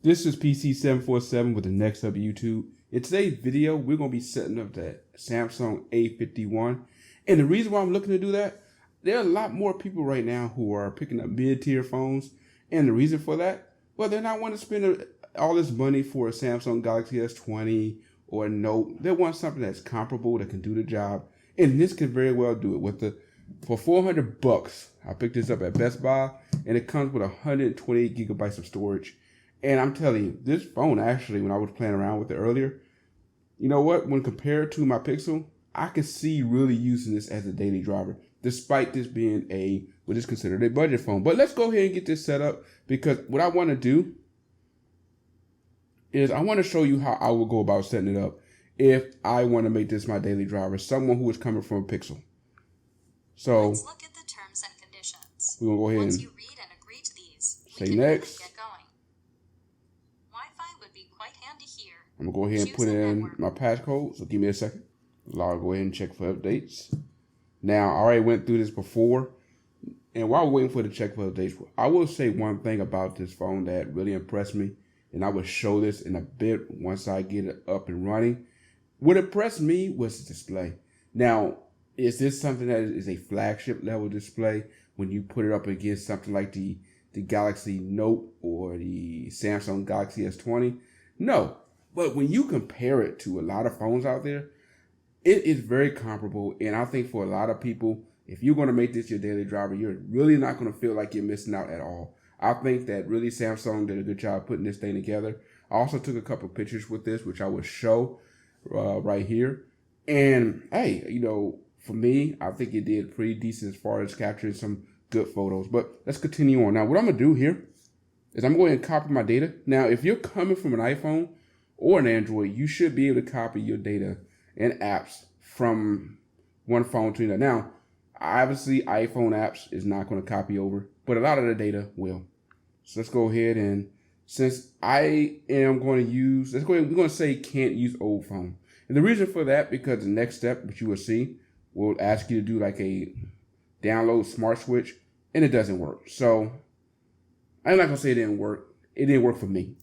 This is PC747 with the Next Up YouTube. In today's video, we're going to be setting up the Samsung A51. And the reason why I'm looking to do that, there are a lot more people right now who are picking up mid-tier phones. And the reason for that, well, they're not wanting to spend all this money for a Samsung Galaxy S20 or a Note. They want something that's comparable, that can do the job. And this can very well do it. For $400, I picked this up at Best Buy, and it comes with 128 gigabytes of storage. And I'm telling you, this phone actually, when I was playing around with it earlier, you know what? When compared to my Pixel, I can see really using this as a daily driver, despite this being what is considered a budget phone. But let's go ahead and get this set up, because what I want to do is I want to show you how I would go about setting it up if I want to make this my daily driver, someone who is coming from a Pixel. So let's look at the terms and conditions. We're going to go ahead Once and you read and agree to these, say next. Get going. Wi-Fi would be quite handy here. I'm going to go ahead and put in my passcode, so give me a second. I'll go ahead and check for updates. Now, I already went through this before, and while we're waiting for the check for updates, I will say one thing about this phone that really impressed me, and I will show this in a bit once I get it up and running. What impressed me was the display. Now, is this something that is a flagship level display when you put it up against something like the Galaxy Note or the Samsung Galaxy S20? No. But when you compare it to a lot of phones out there, it is very comparable. And I think for a lot of people, if you're going to make this your daily driver, you're really not going to feel like you're missing out at all. I think that really Samsung did a good job putting this thing together. I also took a couple of pictures with this, which I will show right here. And hey, you know, for me, I think it did pretty decent as far as capturing some good photos. But let's continue on. Now, what I'm going to do here is I'm going to copy my data. Now, if you're coming from an iPhone or an Android, you should be able to copy your data and apps from one phone to another. Now, obviously, iPhone apps is not going to copy over, but a lot of the data will. So let's go ahead and, since I am going to use, we're going to say can't use old phone. And the reason for that, because the next step, which you will see, will ask you to do like a download smart switch, and it doesn't work. So I'm not going to say it didn't work. It didn't work for me.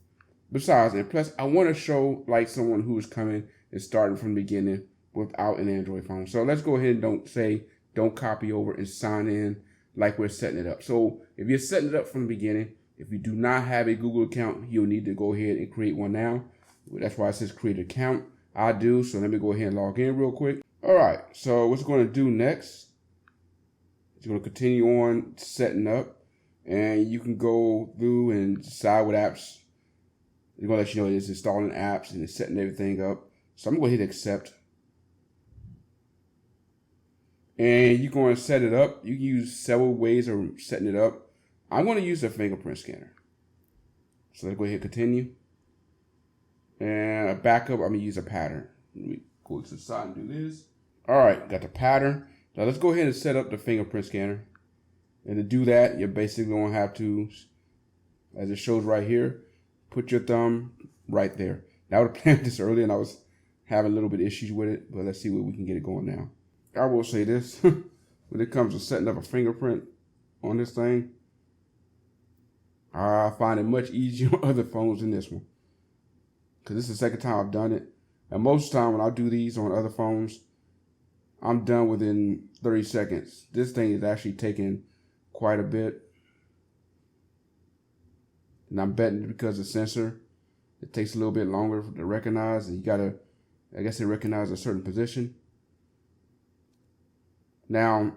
Besides, and plus, I want to show like someone who is coming and starting from the beginning without an Android phone. So let's go ahead and don't copy over and sign in like we're setting it up. So if you're setting it up from the beginning, if you do not have a Google account, you'll need to go ahead and create one now. That's why it says create account. I do. So let me go ahead and log in real quick. All right. So what's going to do next is going to continue on setting up, and you can go through and decide what apps. It's going to let you know it's installing apps and it's setting everything up. So I'm going to go ahead and accept. And you're going to set it up. You can use several ways of setting it up. I'm going to use a fingerprint scanner. So let's go ahead and continue. And a backup, I'm going to use a pattern. Let me go to the side and do this. All right, got the pattern. Now let's go ahead and set up the fingerprint scanner. And to do that, you're basically going to have to, as it shows right here, put your thumb right there. Now I would have planned this earlier and I was having a little bit of issues with it, but let's see where we can get it going now. I will say this, when it comes to setting up a fingerprint on this thing, I find it much easier on other phones than this one. Because this is the second time I've done it. And most of the time when I do these on other phones, I'm done within 30 seconds. This thing is actually taking quite a bit. And I'm betting because the sensor, it takes a little bit longer to recognize. And you gotta, I guess, it recognizes a certain position. Now,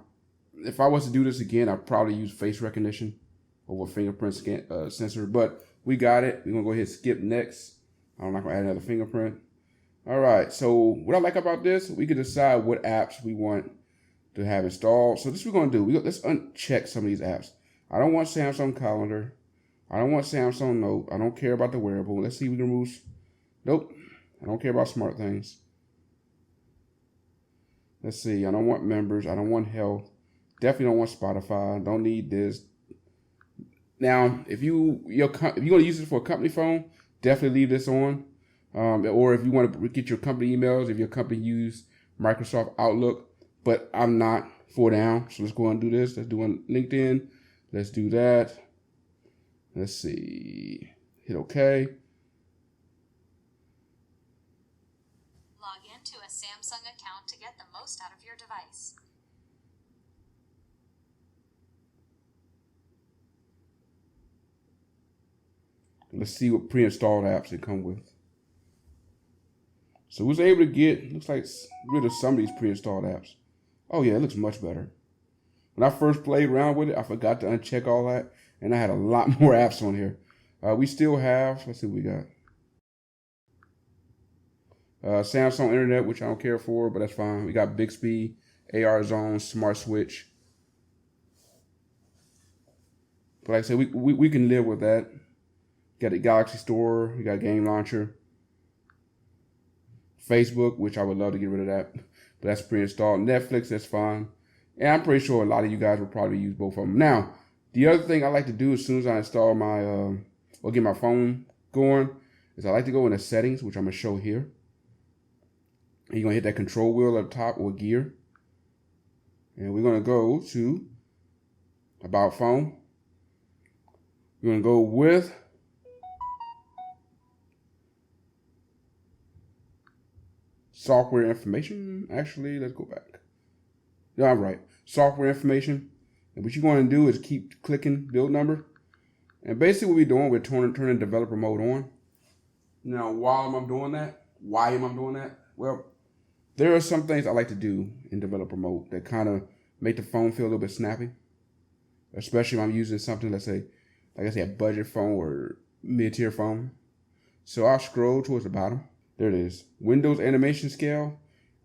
if I was to do this again, I'd probably use face recognition over fingerprint sensor. But we got it. We're gonna go ahead and skip next. I'm not gonna add another fingerprint. All right, so what I like about this, we can decide what apps we want to have installed. So this we're gonna do. Let's uncheck some of these apps. I don't want Samsung Calendar. I don't want Samsung Note. I don't care about the wearable. Let's see if we can remove. Nope, I don't care about smart things. Let's see, I don't want members. I don't want health. Definitely don't want Spotify. Don't need this. Now, if you're going to use it for a company phone, definitely leave this on. Or if you want to get your company emails, if your company use Microsoft Outlook, but I'm not 4 down. So let's go and do this. Let's do on LinkedIn. Let's do that. Let's see. Hit OK. Log into a Samsung account to get the most out of your device. Let's see what pre-installed apps it come with. So we was able to get, looks like, rid of some of these pre-installed apps. Oh yeah, it looks much better. When I first played around with it, I forgot to uncheck all that, and I had a lot more apps on here. We still have, let's see what we got. Samsung Internet, which I don't care for, but that's fine. We got Bixby, AR Zone, Smart Switch. But like I said, we can live with that. Got the Galaxy Store, we got Game Launcher. Facebook, which I would love to get rid of that, but that's pre-installed. Netflix, that's fine. And I'm pretty sure a lot of you guys will probably use both of them. Now, the other thing I like to do as soon as I install my, or get my phone going, is I like to go into settings, which I'm going to show here. And you're going to hit that control wheel up top or gear. And we're going to go to About Phone. We're going to go with software information. Actually, let's go back. Yeah, I'm right. Software information. And what you're going to do is keep clicking build number. And basically what we're doing, we're turning developer mode on. Now, why am I doing that? Well, there are some things I like to do in developer mode that kind of make the phone feel a little bit snappy. Especially if I'm using something, let's say, like I say, a budget phone or mid-tier phone. So I'll scroll towards the bottom. There it is. Windows animation scale.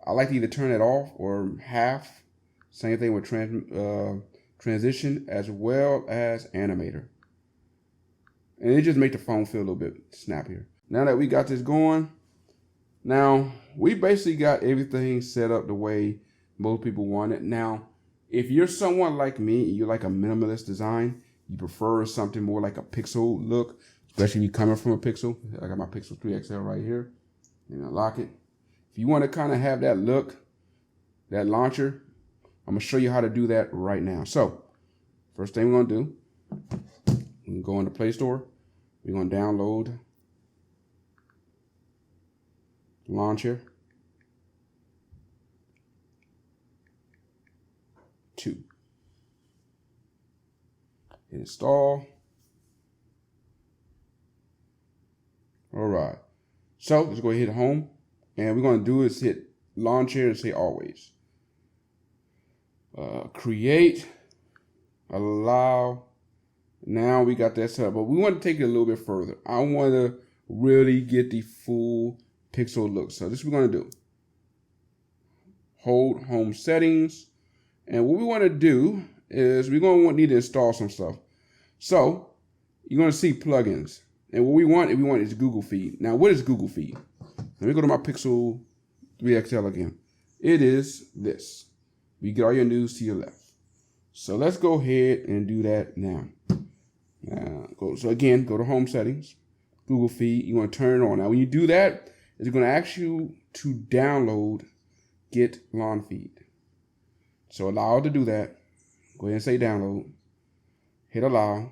I like to either turn it off or half. Same thing with transition as well as animator. And it just makes the phone feel a little bit snappier. Now that we got this going, now we basically got everything set up the way most people want it. Now, if you're someone like me, you like a minimalist design, you prefer something more like a Pixel look, especially if you're coming from a Pixel. I got my Pixel 3 XL right here. And unlock it. If you want to kind of have that look, that launcher, I'm going to show you how to do that right now. So, first thing we're going to do, we can go into Play Store. We're going to download Launcher 2. Install. All right. So let's go ahead and hit home. And we're going to do is hit launcher and say always. Create. Allow. Now we got that set up. But we want to take it a little bit further. I want to really get the full Pixel look. So this is what we're going to do. Hold home settings. And what we want to do is we're going to need to install some stuff. So you're going to see plugins. And what we want is Google Feed. Now, what is Google Feed? Let me go to my Pixel 3 XL again. It is this. You get all your news to your left. So let's go ahead and do that now. So again, go to Home Settings, Google Feed. You want to turn it on. Now, when you do that, it's going to ask you to download Get Lawn Feed. So allow it to do that. Go ahead and say download. Hit allow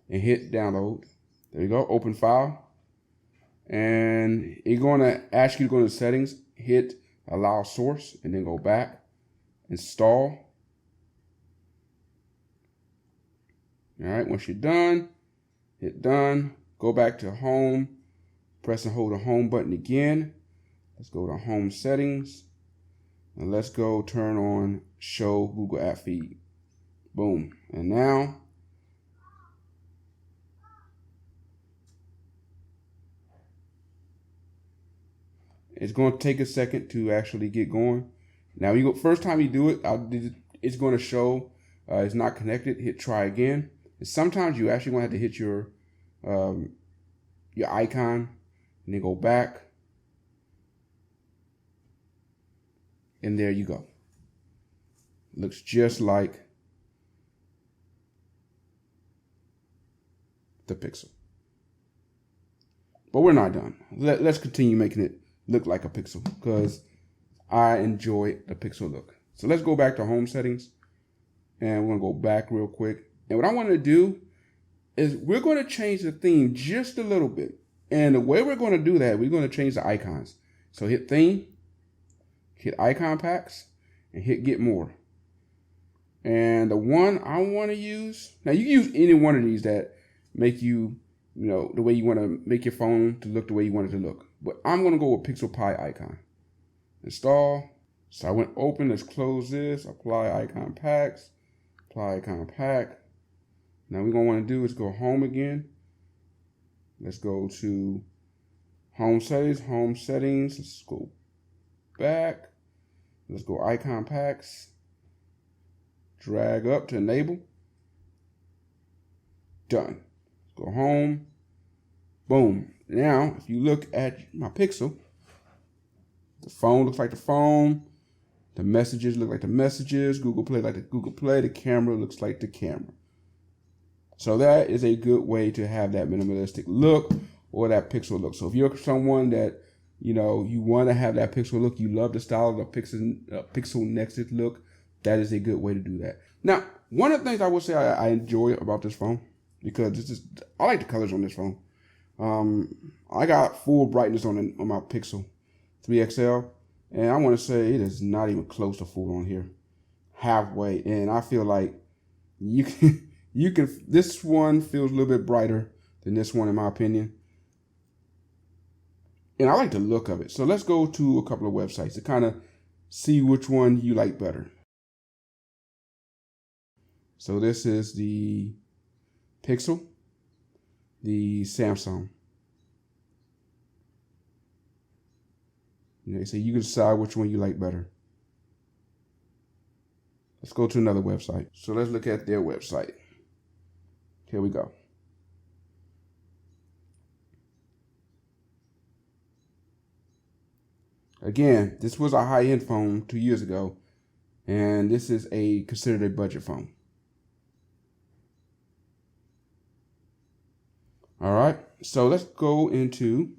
and hit download. There you go, open file. And it's going to ask you to go to settings, hit allow source, and then go back, install. All right, once you're done, hit done, go back to home, press and hold the home button again. Let's go to home settings, and let's go turn on show Google App Feed. Boom, and now, it's going to take a second to actually get going. Now, you go first time you do it, it's going to show it's not connected. Hit try again. And sometimes you actually going to have to hit your icon and then go back. And there you go. Looks just like the Pixel. But we're not done. Let's continue making it look like a Pixel because I enjoy the Pixel look. So let's go back to home settings and we're gonna go back real quick. And what I want to do is we're going to change the theme just a little bit. And the way we're going to do that, we're going to change the icons. So hit theme, hit icon packs, and hit get more. And the one I want to use, now you can use any one of these that make you, the way you want to make your phone to look the way you want it to look. But I'm going to go with Pixel Pi icon. Install. So I went open, let's close this, apply icon packs, apply icon pack. Now we're going to want to do is go home again. Let's go to home settings, let's go back. Let's go icon packs, drag up to enable. Done. Go home. Boom. Now, if you look at my Pixel, the phone looks like the phone. The messages look like the messages. Google Play like the Google Play. The camera looks like the camera. So that is a good way to have that minimalistic look or that Pixel look. So if you're someone that, you want to have that Pixel look, you love the style of the Pixel Nexus look, that is a good way to do that. Now, one of the things I would say I enjoy about this phone, because I like the colors on this phone. I got full brightness on my Pixel 3 XL, and I want to say it is not even close to full on here, halfway. And I feel like this one feels a little bit brighter than this one in my opinion. And I like the look of it. So let's go to a couple of websites to kind of see which one you like better. So this is the Pixel, the Samsung. So you can decide which one you like better. Let's go to another website. So let's look at their website. Here we go. Again, this was a high-end phone 2 years ago, and this is considered a budget phone. All right, so let's go into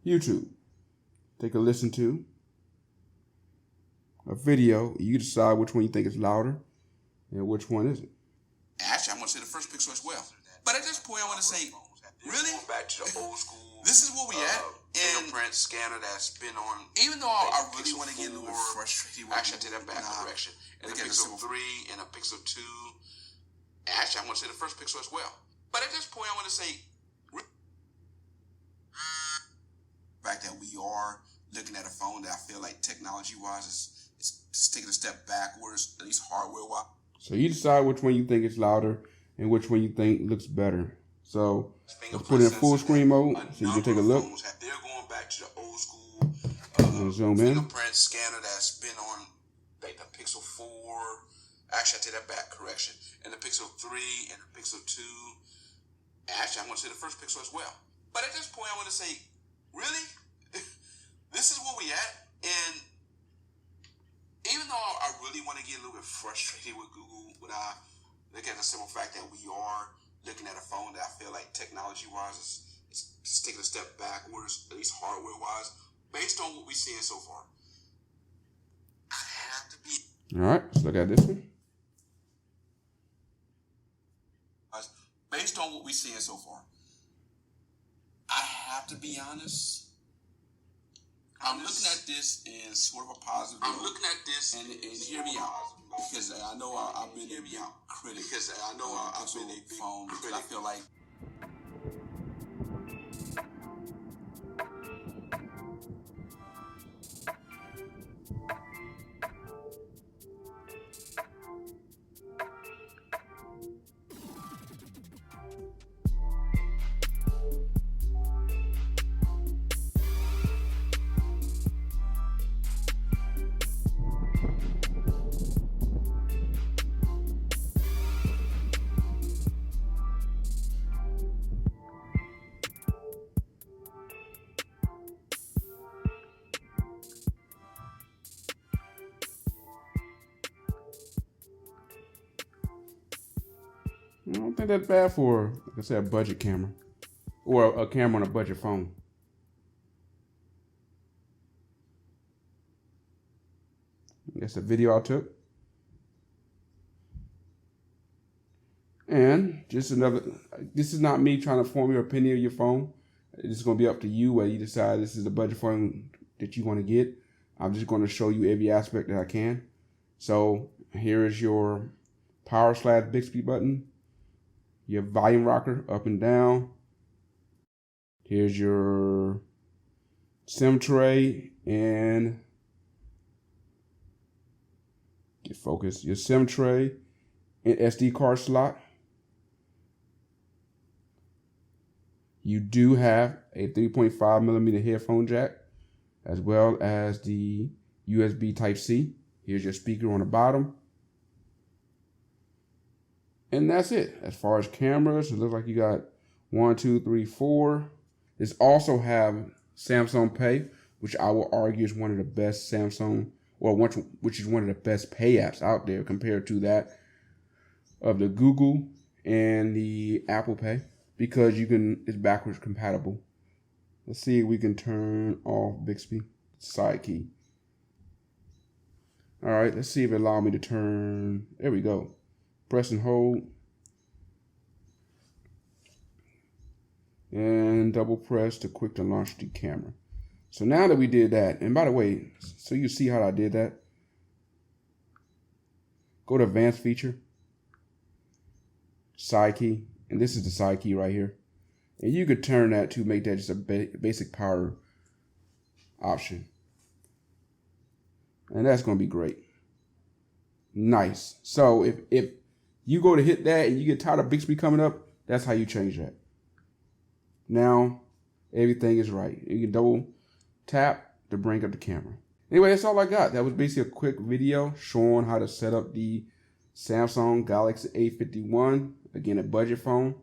YouTube. Take a listen to a video. You decide which one you think is louder and which one isn't. Actually, I'm going to say the first Pixel as well. But at this point, I want to say, really? Back to the old school. This is where we at. Fingerprint scanner that's been on. Even though I really want to get a little bit frustrated. Actually, I take that back. Correction. And the Pixel 3 and a Pixel 2. Actually, I'm going to say the first Pixel as well. But at this point, I want to say, the fact that we are looking at a phone that I feel like technology-wise is taking a step backwards, at least hardware-wise. So you decide which one you think is louder and which one you think looks better. So let's put it in full screen mode so you can take a look. They're going back to the old school zoom in. Fingerprint scanner that's been on like the Pixel 4. Actually, I take that back. Correction. And the Pixel 3 and the Pixel 2. Actually, I'm going to say the first Pixel as well. But at this point, I want to say, really? This is where we at. And even though I really want to get a little bit frustrated with Google when I look at the simple fact that we are looking at a phone that I feel like technology-wise is taking a step backwards, at least hardware-wise, based on what we're seeing so far. I have to be... All right, let's look at this one. Based on what we're seeing so far, I have to be honest. I'm looking at this in sort of a positive. I'm looking at this and hear me out, because I know I've been a big critic. Because I know I've been a big phone critic. I feel like. I don't think that's bad for, like I said, a budget camera or a camera on a budget phone. That's the video I took. And just another, this is not me trying to form your opinion of your phone. It's going to be up to you whether you decide this is the budget phone that you want to get. I'm just going to show you every aspect that I can. So here is your power/Bixby button, your volume rocker up and down. Here's your SIM tray and get focused. Your SIM tray and SD card slot. You do have a 3.5mm headphone jack, as well as the USB Type-C. Here's your speaker on the bottom. And that's it. As far as cameras, it looks like you got 1, 2, 3, 4. This also have Samsung Pay, which I will argue is one of the best Samsung, or which is one of the best pay apps out there compared to that of the Google and the Apple Pay, because it's backwards compatible. Let's see if we can turn off Bixby side key. All right, let's see if it allows me to turn. There we go. Press and hold. And double press to quick to launch the camera. So now that we did that, and by the way, so you see how I did that, go to advanced feature, side key, and this is the side key right here. And you could turn that to make that just a basic power option. And that's going to be great. Nice. So if you go to hit that and you get tired of Bixby coming up, that's how you change that. Now, everything is right. You can double tap to bring up the camera. Anyway, that's all I got. That was basically a quick video showing how to set up the Samsung Galaxy A51. Again, a budget phone.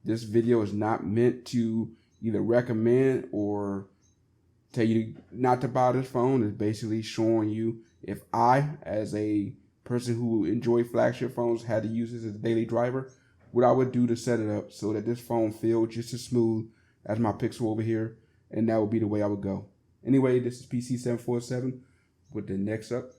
This video is not meant to either recommend or tell you not to buy this phone. It's basically showing you if I, as a person who enjoy flagship phones, had to use this as a daily driver, what I would do to set it up so that this phone feels just as smooth as my Pixel over here, and that would be the way I would go. Anyway, this is PC747 with the next up.